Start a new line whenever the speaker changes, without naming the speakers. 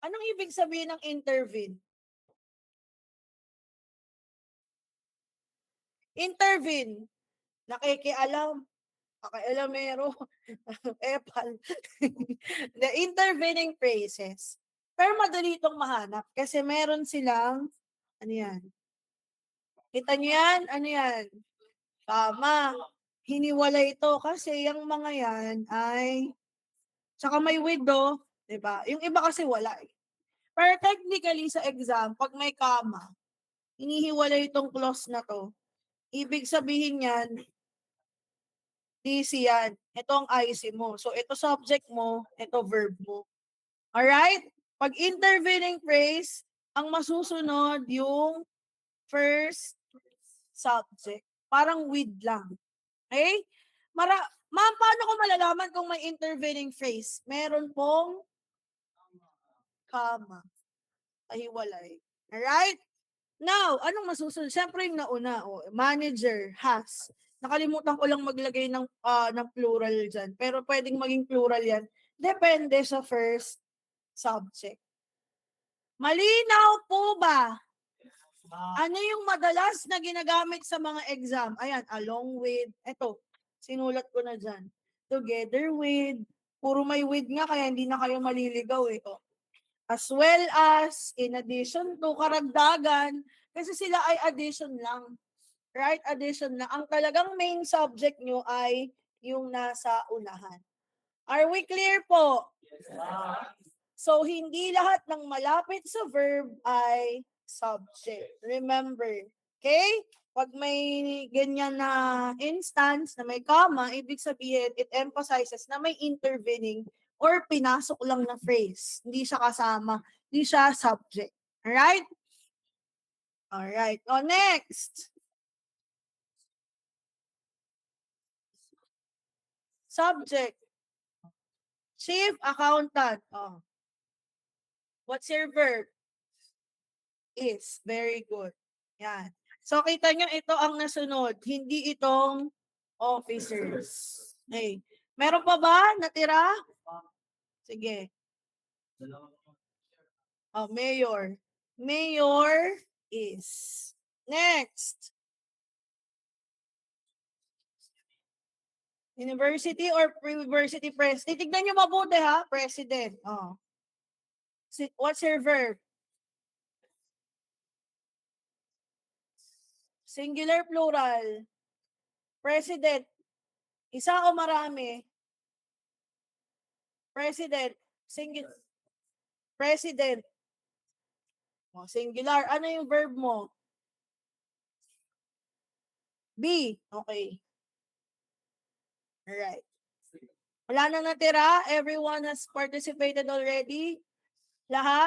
Anong ibig sabihin ng intervene? Intervene, nakikialam, pakialamero, epal. The intervening phrases. Pero madali itong mahanap kasi meron silang, ano yan? Kita nyo yan? Ano yan? Tama. Hiniwalay ito kasi yung mga yan ay, tsaka may with do, diba? Yung iba kasi wala eh. Pero technically sa exam, pag may comma, hinihiwalay itong clause na to. Ibig sabihin yan, DC yan. Ito ang IC mo. So, ito subject mo, ito verb mo. Alright? Pag intervening phrase, ang masusunod yung first subject. Parang with lang. Okay? Ma'am, paano ko malalaman kung may intervening phrase? Meron pong comma. Pahiwalay. Alright? Now, anong masusunod? Siyempre yung nauna, manager, has. Nakalimutan ko lang maglagay ng plural dyan. Pero pwedeng maging plural yan. Depende sa first subject. Malinaw po ba? Ano yung madalas na ginagamit sa mga exam? Ayan, along with, eto, sinulat ko na dyan. Together with, puro may with nga, kaya hindi na kayo maliligaw eh. As well as, in addition to, karagdagan, kasi sila ay addition lang. Right? Addition lang. Ang talagang main subject nyo ay yung nasa unahan. Are we clear po?
Yes.
So, hindi lahat ng malapit sa verb ay subject. Remember. Okay? Pag may ganyan na instance na may comma, ibig sabihin, it emphasizes na may intervening or pinasok lang na phrase. Hindi siya kasama. Hindi siya subject. Alright? Alright. Next. Subject. Chief accountant. What's your verb? Is. Very good. Yan. So, kita nyo, ito ang nasunod. Hindi itong officers. Okay. Meron pa ba natira? Sige. Mayor. Mayor is. Next. University or university president? Tignan nyo mabuti ha, president. What's your verb? Singular, plural. President. Isa o marami? President. Singular. President. Singular. Ano yung verb mo? B. Okay. Alright. Wala nang natira? Everyone has participated already? Lahat?